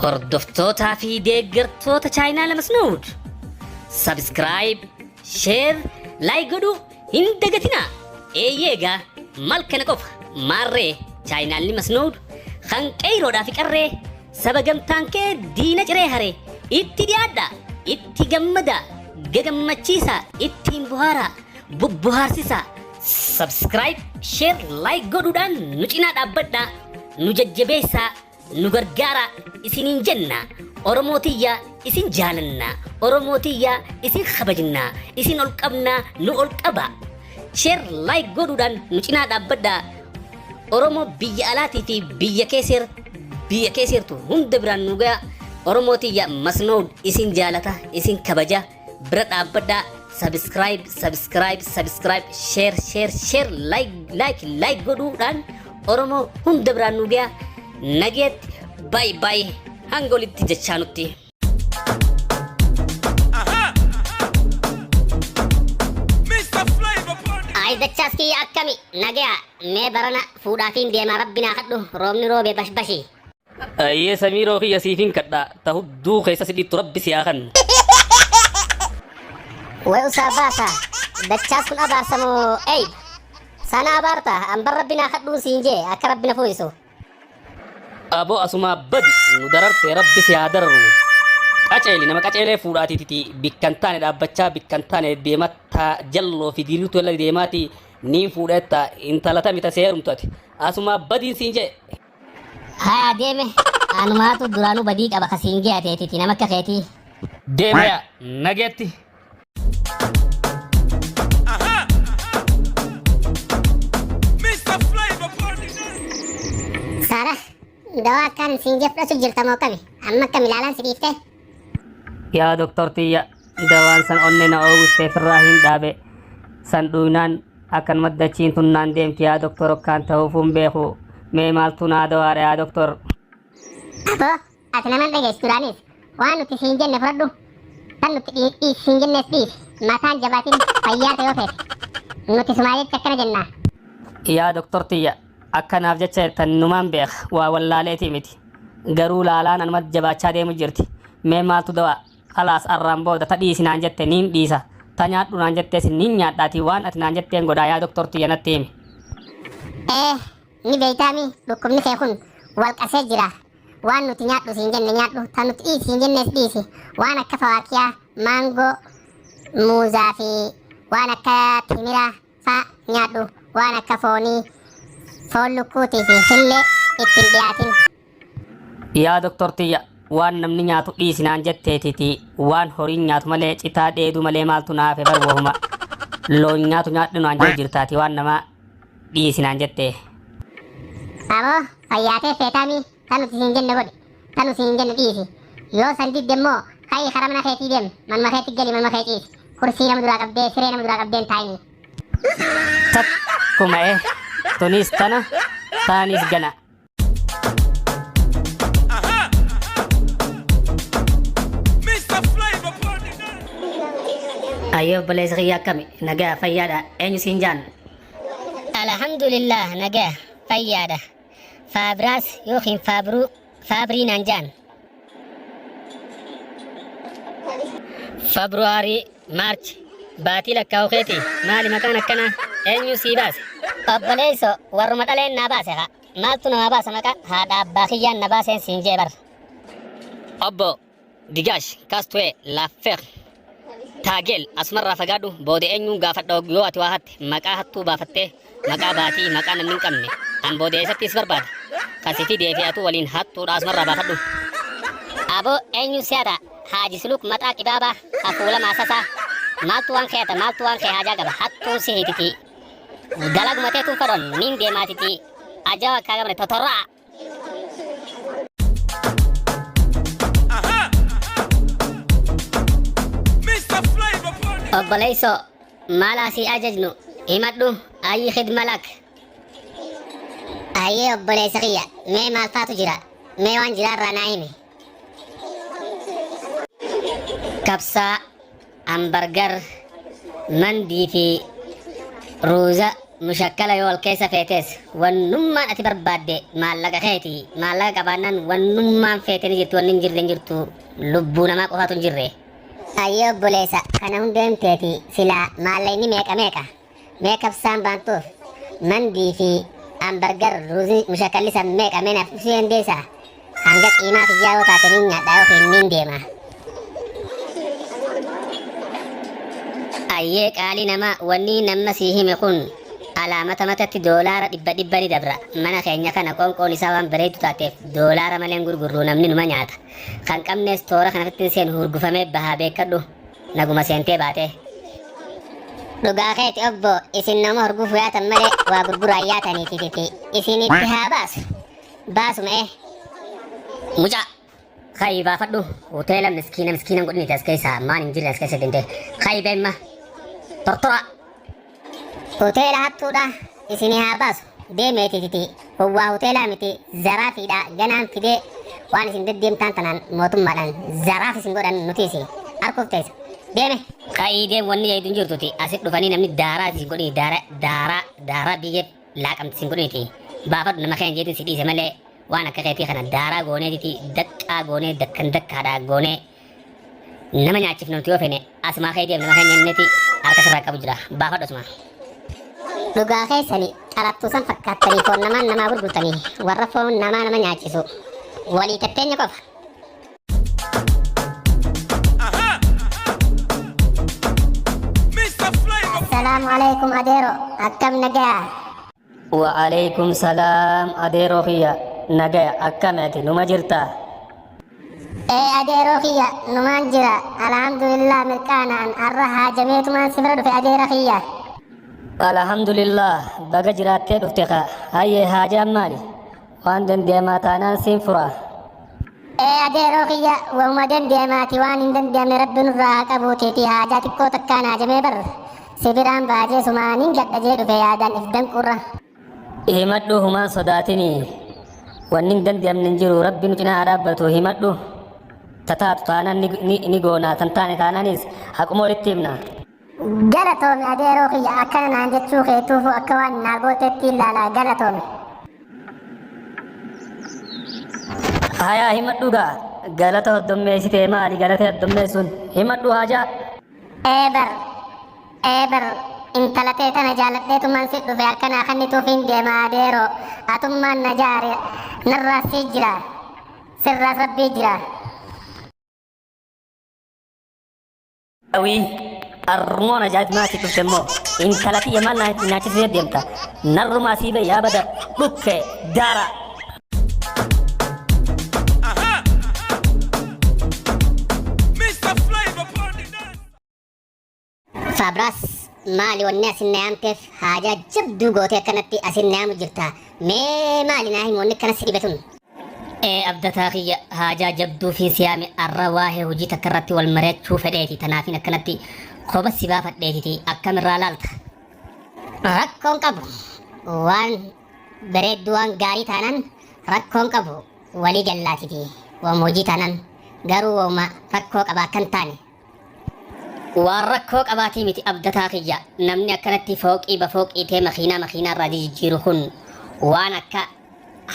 Hordoftootaa fi deeggartoota chaayinaa Masnood subscribe, share, like godhuu hin dagatinaa. Eeyyeegaa mal kana qofa maarree chaayinaalli Masnood kan qeeroodhaa fi qarree saba gamtaan kee diina ciree haree itti dhiyaadhaa, itti gammadaa, gagammachiisaa, ittiin buhaaraa, bubbuhaarsisaa. Subscribe, share, like godhuudhaan nu cinaa dhaabbadhaa, nu jajjabeessaa, nu gargaaraa isiniin jenna. Oromootiyyaa isin jaalannaa, Oromootiyyaa isin kabajnaa, isin ol qabnaa, nu ol qabaa. Share, like godhuudhaan nu cinaa dhaabbadhaa. Oromoo biyya alaatii fi biyya keessa hunda biraan nu ga'a. Oromootiyyaa Masnood isin jaalata, isin kabaja, bira dhaabbadhaa. Subscribe, share, like godhuudhaan Oromoo hunda biraan nu ga'a. Nageetti, bye, hanga olitti jechaa nutti. Ay dachaskii akkami nagaya mee barana fuudhaatiin deemaa rabbinaa kadhu roobni roobee bashbashi. Ayyee Samiiroo kiyya siifin kadhaa tahudduu keessa sidhiittu rabbi siyaa kan. Way usaa baasa dachas kun abaarsamoo eey sana abaarta ambar rabbinaa kadhuun siin jee akka rabbina fooyisu. Aboo asumaa badi nu dararte rabbi siyaa dararu. Qaceeli nama qaceelee fuudhaatiiti bikkan taane dhaabbachaa bikkan taane deematta jalloo fi diilutu wala deemaati ni fuudhetta intalata mita seerumtati asumaa badiin siin jee. Haa deeme anumaatu duraanuu badii qaba ka siin jee ateetiti nama akka keetii. Deemeya nageetti. Saara dawaa akkaan siin jee fudhatu jirtamoo kami amma akkam ilaalaan si dhiifte. Yaa Doktor Tiyya dawaan san onne na oogustee firraa hin dhaabe san dhuunaan akkan maddachiin tunnaan deemti yaa Doktor okkaan ta'uufuun beeku mee maaltu naa dawaadha yaa Doktor. Aboo ati naman dhageessituudhaanis waan nuti siin jenne fudhadhu kan nuti dhiis siin jennes dhiis mataan jabaatiin fayyaa ta'ee feete nuti sumaa jecha akkana jennaa. Yaa Doktor Tiyya akkanaaf jecha tan numaan beek waa wallaaleetii miti garuu laalaan anumatti jabaachaa deemu jirti mee maaltu dawaa. Alas arraan booda ta dhiisinaan jette niin dhiisa ta nyaadhu naan jettees niin nyaadhaati waan ati naan jetteen godhaa yaa Doktor Tiyya natti himi. Ni beeytaami dhukkubni kee kun wal qasee jira waan nuti nyaadhu siin jenne nyaadhu tan nuti dhiisi siin jennes dhiisi waan akka fawaakiyaa maangoo muuzaa fi waan akka timiraa faa nyaadhu waan akka foonii foon lukkuutii fi hillee ittiin dhiyaatin. Yaa Doktor Tiyya waan namni nyaatu dhiisinaan jetteetiti waan horiin nyaatu malee citaa dheeduu malee maaltu naafe barwooma loon nyaatu nyaadhu naan jee jirtaati waan namaa dhiisinaan jettee. Aboo fayyaatee feetaami tan nuti siin jenne godhi tan nuti siin jenne dhiisi yoo san didde immoo ka'ii karaa mana keetii deem manuma keetti gali manuma kee ciisi kursii nama duraa qabdee siree nama duraa qabdeen taa'ini. Takkuma tunis tana taanis gana. Ayo boleh sekali kami naga fayyada enyu sinjan. Alhamdulillah naga fayyada. Fabras yokin fabri nanjan. Februari March batila kau kheti mali makan akkana enyu sibas. Obboleeso warruma dhaleen na baase ha maaltu nama baasa maka haadha abbaa kiyyaan na baaseen siin jee bar. Obbo digash kastue laffer. Taagel asmarraa fagaadhu booda eenyuun gaafadha yoo ati waa hatte maqaa hattuu baafattee maqaa baatii maqaa namni hin qabne an booda eessattis barbaada kasitii deefi'atu waliin hattuudha asmarraa baafadhu. Aboo eenyu siyaata haaji suluk maxaa qibaabaa hafuula maasasaa maaltu waan keeta maaltu waan kee haajaa qaba hattuun si hiititi dalagumatee tun fadhon niin deemaatiti ajaa akka gamne totorraa. Obboleeso maal asii ajajnu himadhu ayyi khidmalak. Ayyee obboleessa kiyya mee maal faatu jira mee waan jiraarraa naa himi. Kabsaa hambargar mandii fi ruuza مشكلة يول كيس فيتس ونما أتبر بعد ما لقى خيتي ما لقى بانان ونما فيتني جرت وننجر دنجرتو لبونا ما قفات جري أيوة بوليسا أنا هندم تيتي سلا ما ليني ميك بسام بانتوف من دي في همبرجر روزي مشكلة سميك أمين أفسين ديسا عندك إيما في جاو تاتنين داو في مين ديما أيك علي نما وني نما سيهم يكون علامة متى دولار دبا دبرا mana keenya kana qoonqoon isaa waan bareedu taateef doolaara malee gurgurru namni numa nyaata kan qabnes toora kanatti seen hurgufamee bahaa beekadhu naguma seentee baate dhugaa keeti obbo isin nama hurgufu yaatan malee waa gurguraa yaataniititi isinitti haa baasuma muca kai baafadhu hoteela miskiina godhini as keessa maan hin jirre as keessa dinte kai beemma tortora hoteela hattuudha isinii haa baasu deemeetiti howwaa hoteelaa miti zaraafiidha ganaan fidee waan isin deddeemtaan tanaan mootummaadhaan zaraaf isin godhan nutiisi harkuuf teessa deeme kai deem wanni yaydun jirtuti asit dhufanii namni daaraa isin godhini daaraa biyyeef laaqamti isin godhiniti baafadhu nama keenya jeetin si dhiise malee waan akka keetii kana daaraa gooneetiti daqqaa goonee dakkaadhaa goonee nama nyaachifnamti yoo fene asumaa kee deem nama keenya inneti harka sirraa qabu jira baafadhu asuma dhugaa keessanii qarattuu san fakkaattanii foon namaa gurgurtanii warra foon nama nyaachisu walii tatteenya qofa. Assalaamu alaikum adeero akkam nagaa. Wa alaikum salaam adeeroo kiyya nagaya akkamati numa jirta. Adeeroo kiyya numaan jira alhamdulillah mirqaanaan har'a haajameetumaan si bira dhufe adeera kiyya. Alhamdulillah baga jiraattee dhufte ka hayyee haajaan maali waan dandeemaa taanaan siin fura. Adeeroo kiyya waanuma dandeemaati waan hin dandeemne rabbiin irraa haa qabuutiiti haajaa xiqqoo takkaan haajamee bar si biraan baajee sumaaniin gadhajee dhufe yaadaan if danqurra. Himadhu humaan sodaatinii wanni hin dandeemne hin jiru rabbi nu cinaa haa dhaabbatu himadhu tataatu taanaan ni goonaa tan taane taanaanis haquma walitti himna. Galatoome adeeroo kiyya akkana naan jechuu keetuufu akka waan naa gooteetti ilaalaa galatoome. Hayaa himadhu gaa galata hoddommeessitee maali galata hoddommeessuun himadhu haajaa. Eebar intalatee tana jaaladheetumaan si dhufe akkanaa kannituuf hin deema adeeroo atummaan na jaare narraas si jira sirraas rabbii jira. Awii armoona jaatimaati dhufte immoo intalati maal nyaachisee deemta narrumaa sii bayyaa bada dhukke daara. Fabras maali wanni asin na yaamteef haajaa jabduu gootee akkanatti asin na yaamu jirta mee maali naa himu wanni akkanas dhibetun. Abdataa kiyya haajaa jabduu fi siyaame arra waa'ee hojii takka irratti wal mari'achuu fedheeti tanaafin akkanatti koba si baafadheetiti akkamirraa laalta. Rakkoon qabu waan bareedduu waan gaarii taanaan rakkoon qabu walii gallaatiti waan hojii taanaan garuu waama rakkoo qaba akkan taane. Waan rakkoo qabaatii miti abdataa kiyya namni akkanatti fooqii tee makiinaa irraa jijjiiru kun waan akka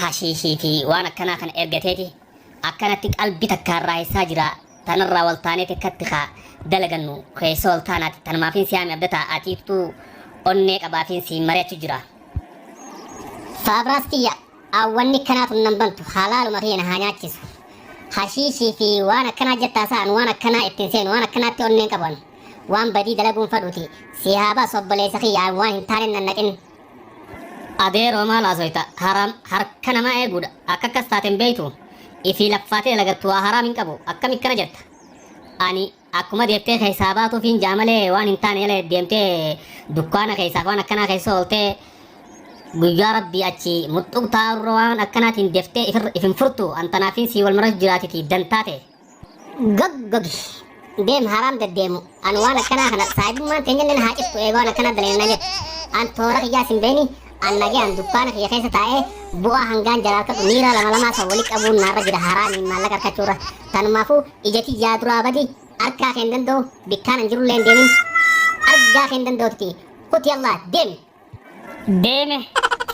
hashiishii fi waan akkanaa kana ergateeti akkanatti qalbii takkaarraa isaa jira tanarraa wal taaneeti akkatti haa dalagannu keessa wal taanaati tanumaafiin siyaame abdataa atiiftuu onnee qabaafiin si mari'achu jira. Faabraas kiyya awwanni kanaatu nan bantu halaaluma kiyya na haa nyaachisu hashiishii fi waan akkanaa jettaasaan waan akkanaa ittiin seenu waan akkanaatti onneen qaban. Waan badii dalaguun fadhuuti si haa baasu obboleessa kiyyaa waan hin taane nan naqin. Adeeroo maal haasoyta haram harka namaa eeguudha akka akkas taateen beeytu ifii laffaatee lagattu waa haraam hin qabu akkam ikkana jetta. Ani akkuma deettee keessaa baatuufiin jaamalee waan hin taane yalee deemtee dukkaana keessaaf waan akkanaa keessa ooltee guyyaa rabbii achi muxxuq taa'urra waan akkanaatiin deeftee ifin furtu antanaafiin si wal maras jiraatiti dantaate. Goggogi deem haram deddeemu an waan akkanaa kana saahibummaan teenyalleen haa ciftu eegoo waan akkanaa daleena jedhu an toora kiyyaa sin beeni an nagee an dukkaana kiyya keessa taa'ee bu'aa hangaan jalaa kadhu miira lama san wali qabuun naarra jira haraamiin maallaqa harkachuurra tanumaafuu ijati yaa duraa badi argaa keen danda'u bikkaan an jirullee hin deemin argaa keen danda'utti kuti allah deemi. Deeme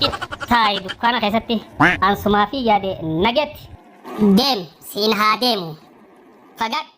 ittaayi dukkaana keessatti ansumaa fi yaade nagetti. Deem siin haa deemu. Fagaadhu.